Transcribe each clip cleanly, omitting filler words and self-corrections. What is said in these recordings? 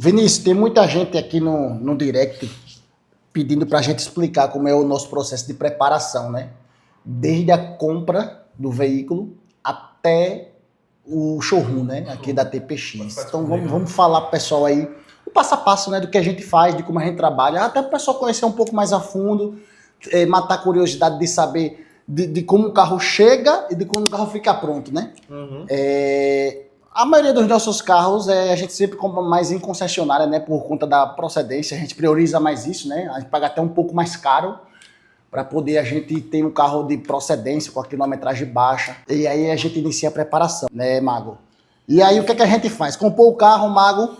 Vinícius, tem muita gente aqui no direct pedindo para a gente explicar como é o nosso processo de preparação, né? Desde a compra do veículo até o showroom, né? Aqui da TPX. Então vamos falar pro pessoal aí o passo a passo, né? Do que a gente faz, de como a gente trabalha, até para o pessoal conhecer um pouco mais a fundo, matar a curiosidade de saber de como o carro chega e de como o carro fica pronto, né? Uhum. A maioria dos nossos carros a gente sempre compra mais em concessionária, né? Por conta da procedência, a gente prioriza mais isso, né? A gente paga até um pouco mais caro para poder a gente ter um carro de procedência com a quilometragem baixa. E aí a gente inicia a preparação, né, Mago? E aí o que a gente faz? Comprou o carro, Mago?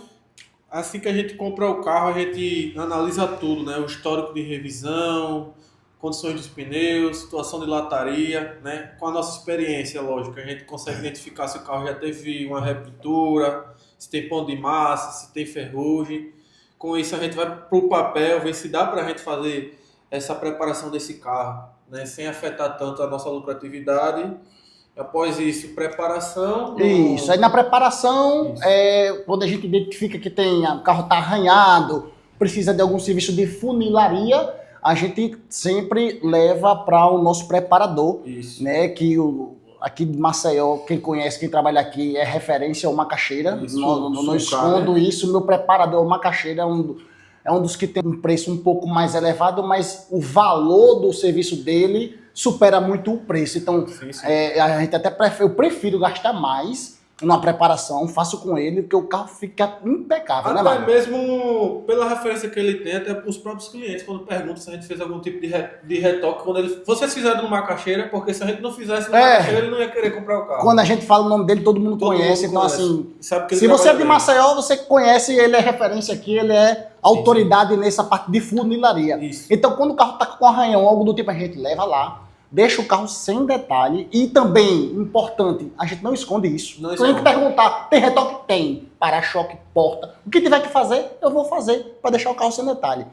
Assim que a gente compra o carro, a gente analisa tudo, né? O histórico de revisão, condições dos pneus, situação de lataria, né? Com a nossa experiência, lógico, a gente consegue identificar se o carro já teve uma repintura, se tem pão de massa, se tem ferrugem. Com isso a gente vai para o papel, ver se dá para a gente fazer essa preparação desse carro, né? Sem afetar tanto a nossa lucratividade. Após isso, preparação. Isso. Aí na preparação, quando a gente identifica que o carro está arranhado, precisa de algum serviço de funilaria, a gente sempre leva para o nosso preparador, Isso. né? Que aqui de Maceió, quem conhece, quem trabalha aqui, é referência ao Macaxeira. Não escondo isso, meu preparador, o Macaxeira, é um dos que tem um preço um pouco mais elevado, mas o valor do serviço dele supera muito o preço. Então, Sim. a gente eu prefiro gastar mais numa preparação, faço com ele, porque o carro fica impecável, né, Até Marcos? mesmo pela referência que ele tem, até os próprios clientes, quando perguntam se a gente fez algum tipo de retoque, quando vocês fizeram no Macaxeira, porque se a gente não fizesse no Macaxeira, ele não ia querer comprar o carro. Quando a gente fala o nome dele, todo mundo conhece. Então, assim, sabe que ele se você é de bem. Maceió, você conhece, ele é referência aqui, ele é autoridade nessa parte de funilaria. Isso. Então, quando o carro tá com arranhão, algo do tipo, a gente leva lá, deixa o carro sem detalhe. E também, importante, a gente não esconde isso. Tem que perguntar, tem retoque? Tem. Para-choque, porta. O que tiver que fazer, eu vou fazer para deixar o carro sem detalhe.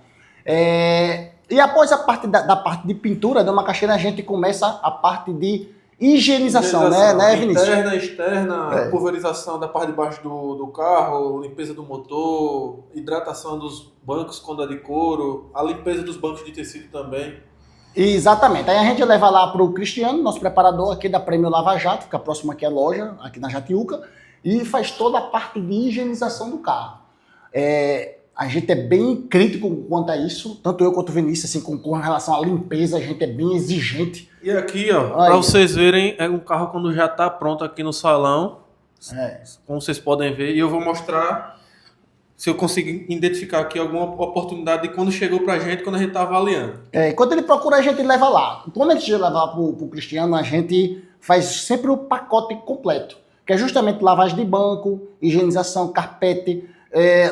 E após a parte da parte de pintura, de uma caixeira, a gente começa a parte de higienização, né, Vinícius? Interna, externa, pulverização da parte de baixo do carro, limpeza do motor, hidratação dos bancos quando é de couro, a limpeza dos bancos de tecido também. Exatamente. Aí a gente leva lá para o Cristiano, nosso preparador aqui da Prêmio Lava Jato, fica próximo aqui à loja, aqui na Jatiuca, e faz toda a parte de higienização do carro. A gente é bem crítico quanto a isso, tanto eu quanto o Vinícius, assim, com relação à limpeza, a gente é bem exigente. E aqui, ó, para vocês verem, é um carro quando já está pronto aqui no salão, como vocês podem ver, e eu vou mostrar se eu conseguir identificar aqui alguma oportunidade de quando chegou pra gente, quando a gente tá avaliando. Quando ele procura, a gente leva lá. Quando a gente leva pro Cristiano, a gente faz sempre o pacote completo, que é justamente lavagem de banco, higienização, carpete,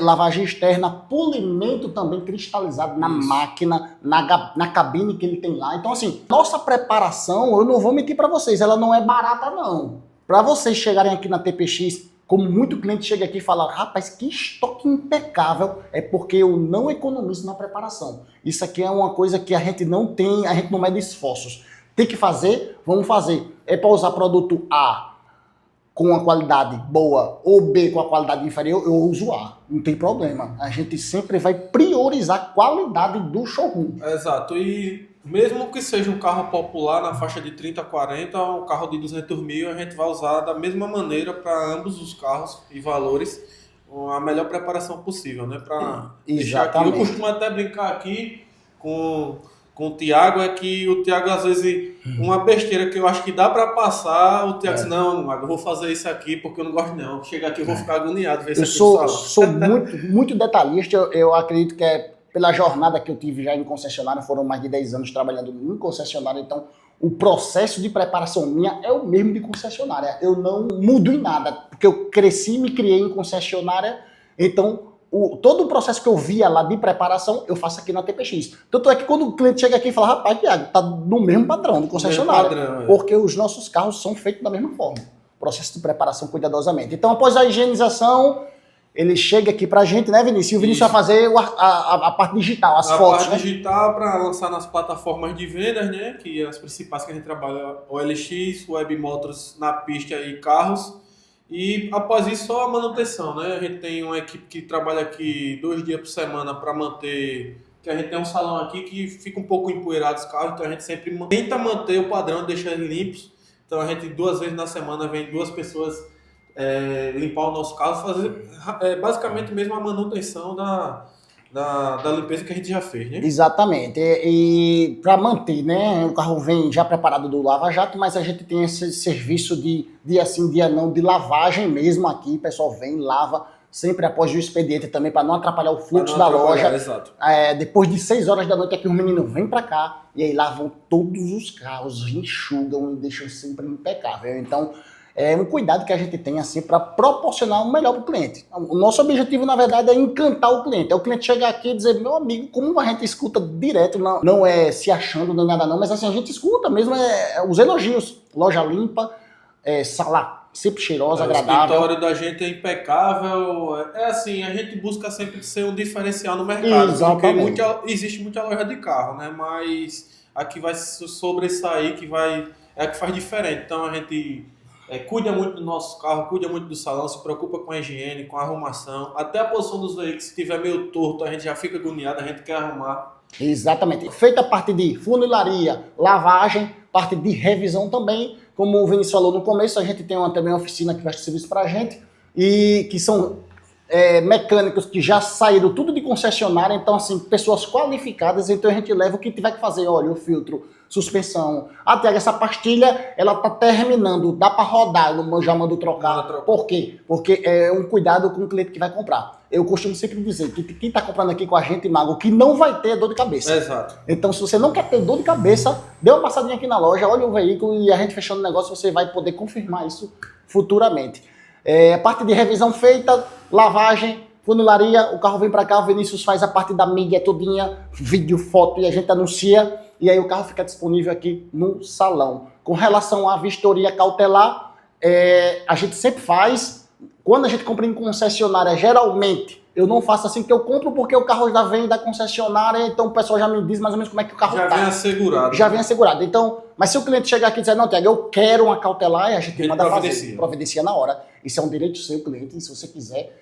lavagem externa, polimento também cristalizado na máquina, na cabine que ele tem lá. Então, assim, nossa preparação, eu não vou mentir para vocês, ela não é barata, não. Para vocês chegarem aqui na TPX, como muito cliente chega aqui e fala, rapaz, que estoque impecável, é porque eu não economizo na preparação. Isso aqui é uma coisa que a gente não tem, a gente não mede esforços. Tem que fazer, vamos fazer. É para usar produto A com a qualidade boa ou B com a qualidade inferior, eu uso A. Não tem problema. A gente sempre vai priorizar a qualidade do showroom. Exato. E mesmo que seja um carro popular na faixa de 30 a 40, um carro de 200 mil, a gente vai usar da mesma maneira para ambos os carros e valores a melhor preparação possível, né? Para deixar aqui. Eu costumo até brincar aqui com o Thiago, é que o Thiago, às vezes, uma besteira que eu acho que dá para passar, o Thiago diz, não, eu vou fazer isso aqui porque eu não gosto não. Chega aqui eu vou ficar agoniado. Ver eu sou muito detalhista, eu acredito que pela jornada que eu tive já em concessionária, foram mais de 10 anos trabalhando em concessionária, então o processo de preparação minha é o mesmo de concessionária. Eu não mudo em nada, porque eu cresci e me criei em concessionária, então todo o processo que eu via lá de preparação, eu faço aqui na TPX. Tanto é que quando o cliente chega aqui e fala, rapaz, Thiago, tá no mesmo padrão de concessionária, porque os nossos carros são feitos da mesma forma. Processo de preparação cuidadosamente. Então, após a higienização, ele chega aqui pra gente, né, Vinícius? E o Vinícius vai fazer a parte digital, as fotos, A parte digital para lançar nas plataformas de vendas, né? Que as principais que a gente trabalha, OLX, Web Motors na pista e carros. E após isso, só a manutenção, né? A gente tem uma equipe que trabalha aqui 2 dias por semana para manter. Que a gente tem um salão aqui que fica um pouco empoeirado os carros, então a gente sempre tenta manter o padrão, deixar eles limpos. Então a gente 2 vezes na semana vem 2 pessoas limpar o nosso carro, fazer basicamente mesmo a manutenção da limpeza que a gente já fez, né? Exatamente. E para manter, né? O carro vem já preparado do Lava Jato, mas a gente tem esse serviço de dia sim, dia não, de lavagem mesmo aqui. O pessoal vem, lava, sempre após o expediente também, para não atrapalhar o fluxo da loja. Exato. Depois de 6 horas da noite é que os meninos vêm para cá e aí lavam todos os carros, enxugam e deixam sempre impecável. Então, é um cuidado que a gente tem assim para proporcionar o melhor para o cliente. O nosso objetivo, na verdade, é encantar o cliente. É o cliente chegar aqui e dizer, meu amigo, como a gente escuta direto, não é se achando nem nada não, mas assim, a gente escuta mesmo os elogios. Loja limpa, sala sempre cheirosa, agradável. O escritório da gente é impecável. É assim, a gente busca sempre ser um diferencial no mercado. Exatamente. Porque existe muita loja de carro, né? Mas a que vai sobressair, é a que faz diferente. Então a gente cuida muito do nosso carro, cuida muito do salão, se preocupa com a higiene, com a arrumação. Até a posição dos veículos, se estiver meio torto, a gente já fica agoniado, a gente quer arrumar. Exatamente. Feita a parte de funilaria, lavagem, parte de revisão também. Como o Vinícius falou no começo, a gente tem também uma oficina que presta serviço para a gente, e que são mecânicos que já saíram tudo de concessionária, então assim, pessoas qualificadas, então a gente leva o que tiver que fazer, óleo, filtro, suspensão. Até essa pastilha, ela tá terminando, dá para rodar, eu já mando trocar. Por quê? Porque é um cuidado com o cliente que vai comprar. Eu costumo sempre dizer que quem está comprando aqui com a gente, Mago, que não vai ter dor de cabeça. Exato. Então, se você não quer ter dor de cabeça, dê uma passadinha aqui na loja, olha o veículo e a gente fechando o negócio, você vai poder confirmar isso futuramente. A parte de revisão feita, lavagem, funilaria, o carro vem para cá, o Vinícius faz a parte da mídia todinha, vídeo, foto, e a gente anuncia, e aí o carro fica disponível aqui no salão. Com relação à vistoria cautelar, a gente sempre faz, quando a gente compra em concessionária, geralmente, eu não faço assim, que eu compro porque o carro já vem da concessionária, então o pessoal já me diz mais ou menos como é que o carro já tá. vem assegurado. Já vem assegurado. Então, mas se o cliente chegar aqui e dizer, não, Tiago, eu quero uma cautelar, a gente manda fazer, providencia na hora. Isso é um direito seu, cliente, e se você quiser,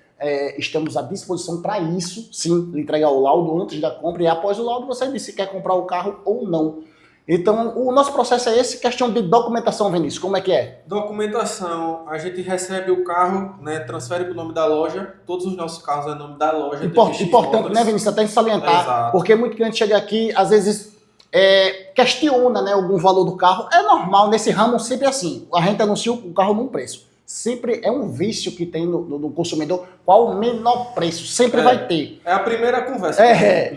estamos à disposição para isso, sim, entregar o laudo antes da compra, e após o laudo você diz se quer comprar o carro ou não. Então, o nosso processo é esse, questão de documentação, Vinícius, como é que é? Documentação, a gente recebe o carro, né, transfere para o nome da loja, todos os nossos carros é o nome da loja. Importante, né, Vinícius, até salientar, exato. Porque muito cliente chega aqui, às vezes questiona, né, algum valor do carro, é normal, nesse ramo sempre é assim, a gente anuncia o carro num preço. Sempre é um vício que tem no consumidor, qual o menor preço, sempre vai ter. É a primeira conversa.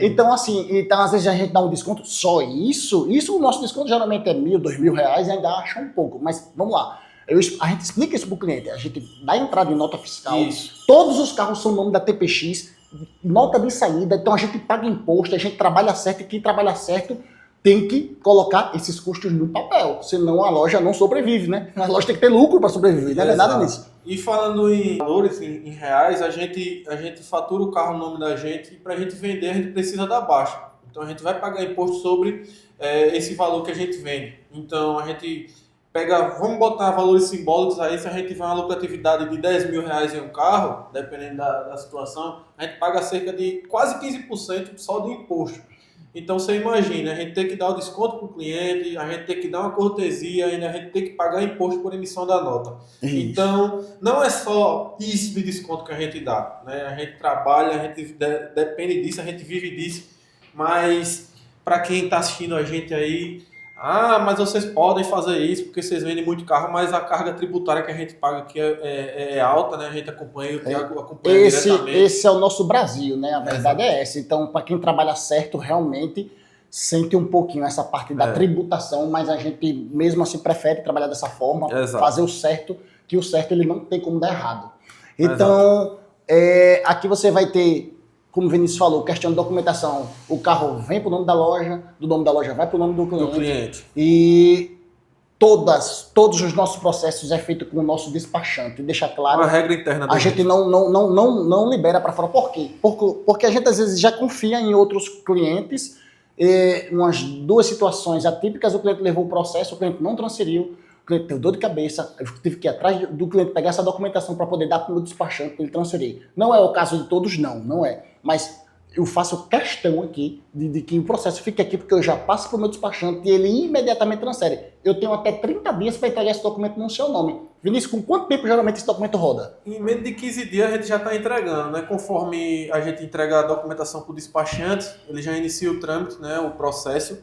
Então assim, às vezes a gente dá um desconto, só isso o nosso desconto geralmente é R$1.000, R$2.000 e ainda acha um pouco, mas vamos lá. A gente explica isso pro cliente, a gente dá entrada em nota fiscal, isso. Todos os carros são nome da TPX, nota de saída, então a gente paga imposto, a gente trabalha certo, e quem trabalha certo tem que colocar esses custos no papel, senão a loja não sobrevive, né? A loja tem que ter lucro para sobreviver, não é nada nisso. E falando em valores, em reais, a gente fatura o carro no nome da gente, e para a gente vender a gente precisa da baixa. Então a gente vai pagar imposto sobre esse valor que a gente vende. Então a gente pega, vamos botar valores simbólicos aí, se a gente tiver uma lucratividade de R$10.000 em um carro, dependendo da situação, a gente paga cerca de quase 15% só do imposto. Então você imagina, a gente tem que dar o desconto para o cliente, a gente tem que dar uma cortesia, ainda a gente tem que pagar imposto por emissão da nota. Isso. Então, não é só isso de desconto que a gente dá, né? A gente trabalha, a gente depende disso, a gente vive disso, mas para quem está assistindo a gente aí, mas vocês podem fazer isso porque vocês vendem muito carro, mas a carga tributária que a gente paga aqui é alta, né? A gente acompanha, o Thiago acompanha diretamente. Esse é o nosso Brasil, né? A verdade é essa. Então, para quem trabalha certo, realmente sente um pouquinho essa parte da tributação, mas a gente mesmo assim prefere trabalhar dessa forma, fazer o certo, que o certo ele não tem como dar errado. Então, aqui você vai ter, como o Vinícius falou, questão de documentação, o carro vem para o nome da loja, do nome da loja vai para o nome do cliente. E todos os nossos processos é feito com o nosso despachante. Deixa claro. Uma regra interna. A gente não libera para fora. Por quê? Porque a gente às vezes já confia em outros clientes. Umas 2 situações atípicas, o cliente levou o processo, o cliente não transferiu, o cliente teve dor de cabeça, eu tive que ir atrás do cliente, pegar essa documentação para poder dar para o meu despachante, para ele transferir. Não é o caso de todos, não é. Mas eu faço questão aqui de que o processo fique aqui, porque eu já passo para o meu despachante e ele imediatamente transfere. Eu tenho até 30 dias para entregar esse documento no seu nome. Vinícius, com quanto tempo geralmente esse documento roda? Em menos de 15 dias a gente já está entregando, né? Conforme a gente entrega a documentação para o despachante, ele já inicia o trâmite, né? O processo.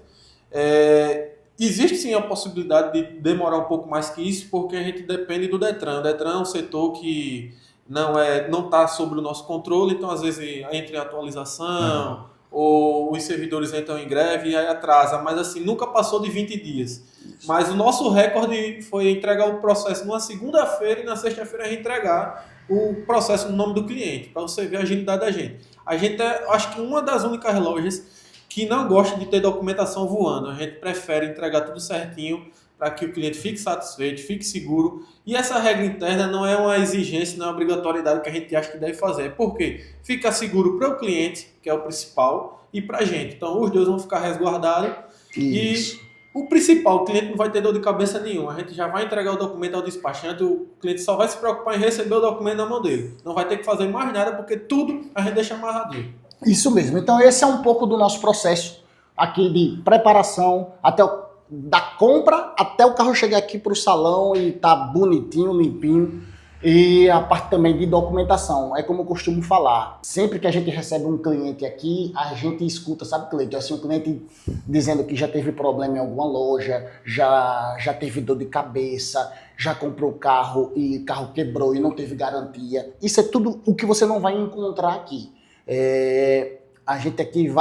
Existe sim a possibilidade de demorar um pouco mais que isso, porque a gente depende do Detran. O Detran é um setor que não está sob o nosso controle, então às vezes entra em atualização, ou os servidores entram em greve e aí atrasa, mas assim, nunca passou de 20 dias. Mas o nosso recorde foi entregar o processo numa segunda-feira e na sexta-feira a gente entregar o processo no nome do cliente, para você ver a agilidade da gente. A gente acho que uma das únicas lojas que não gosta de ter documentação voando. A gente prefere entregar tudo certinho para que o cliente fique satisfeito, fique seguro. E essa regra interna não é uma exigência, não é uma obrigatoriedade que a gente acha que deve fazer. Por quê? Fica seguro para o cliente, que é o principal, e para a gente. Então, os dois vão ficar resguardados. Isso. E o principal, o cliente não vai ter dor de cabeça nenhuma. A gente já vai entregar o documento ao despachante, o cliente só vai se preocupar em receber o documento na mão dele. Não vai ter que fazer mais nada, porque tudo a gente deixa amarradinho. Isso mesmo. Então, esse é um pouco do nosso processo aqui de preparação, da compra até o carro chegar aqui para o salão e tá bonitinho, limpinho. E a parte também de documentação. É como eu costumo falar. Sempre que a gente recebe um cliente aqui, a gente escuta, sabe, Cleiton? Assim, um cliente dizendo que já teve problema em alguma loja, já teve dor de cabeça, já comprou carro e o carro quebrou e não teve garantia. Isso é tudo o que você não vai encontrar aqui. A gente aqui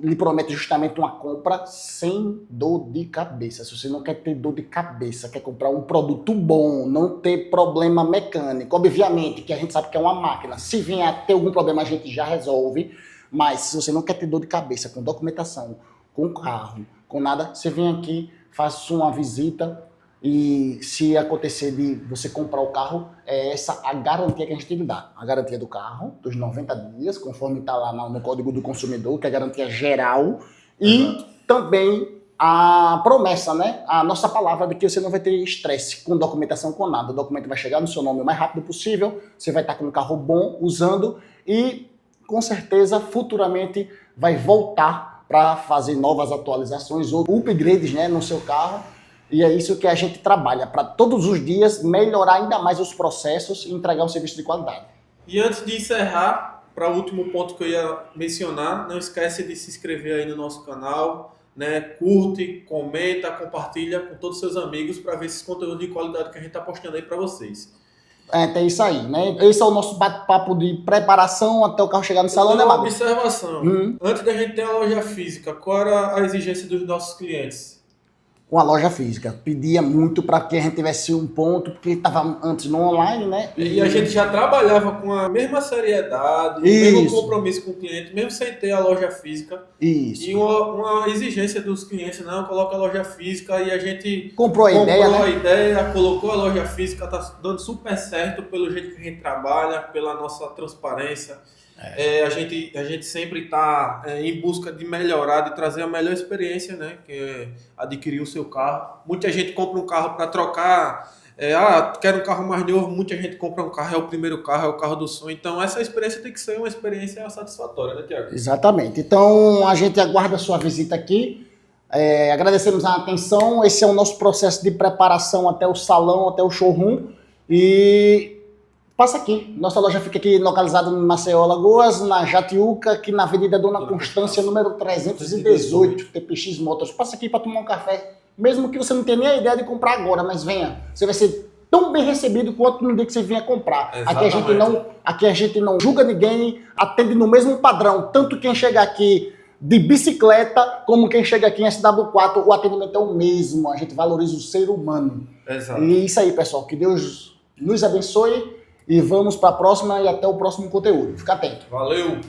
lhe promete justamente uma compra sem dor de cabeça. Se você não quer ter dor de cabeça, quer comprar um produto bom, não ter problema mecânico, obviamente que a gente sabe que é uma máquina. Se vier a ter algum problema, a gente já resolve. Mas se você não quer ter dor de cabeça com documentação, com carro, com nada, você vem aqui, faz uma visita. E se acontecer de você comprar o carro, é essa a garantia que a gente dá. A garantia do carro, dos 90 dias, conforme está lá no Código do Consumidor, que é a garantia geral. E também a promessa, né? A nossa palavra de que você não vai ter estresse com documentação, com nada. O documento vai chegar no seu nome o mais rápido possível, você vai estar com um carro bom, usando, e com certeza, futuramente, vai voltar para fazer novas atualizações ou upgrades, né, no seu carro. E é isso que a gente trabalha, para todos os dias melhorar ainda mais os processos e entregar um serviço de qualidade. E antes de encerrar, para o último ponto que eu ia mencionar, não esquece de se inscrever aí no nosso canal, né? Curte, comenta, compartilha com todos os seus amigos para ver esses conteúdos de qualidade que a gente está postando aí para vocês. É isso aí, né? Esse é o nosso bate-papo de preparação até o carro chegar no salão, né, Uma Mago? observação. Antes da gente ter a loja física, qual era a exigência dos nossos clientes? Com a loja física. Pedia muito para que a gente tivesse um ponto, porque estava antes no online, né? E a gente já trabalhava com a mesma seriedade, o mesmo compromisso com o cliente, mesmo sem ter a loja física. Isso. E uma exigência dos clientes, não, coloca a loja física, e a gente comprou a ideia, colocou a loja física, tá dando super certo pelo jeito que a gente trabalha, pela nossa transparência. A gente sempre está em busca de melhorar, de trazer a melhor experiência, né? Que é adquirir o seu carro. Muita gente compra um carro para trocar, quero um carro mais novo. Muita gente compra um carro, é o primeiro carro, é o carro do sonho. Então essa experiência tem que ser uma experiência satisfatória, né, Tiago? Exatamente. Então a gente aguarda a sua visita aqui. Agradecemos a atenção. Esse é o nosso processo de preparação até o salão, até o showroom. E passa aqui. Nossa loja fica aqui localizada em Maceió, Alagoas, na Jatiuca, aqui na Avenida Dona Constância, número 318, TPX Motors. Passa aqui para tomar um café, mesmo que você não tenha nem a ideia de comprar agora, mas venha. Você vai ser tão bem recebido quanto no dia que você vier comprar. Aqui a gente não julga ninguém, atende no mesmo padrão. Tanto quem chega aqui de bicicleta, como quem chega aqui em SW4, o atendimento é o mesmo. A gente valoriza o ser humano. Exato. E é isso aí, pessoal. Que Deus nos abençoe. E vamos para a próxima e até o próximo conteúdo. Fica atento. Valeu!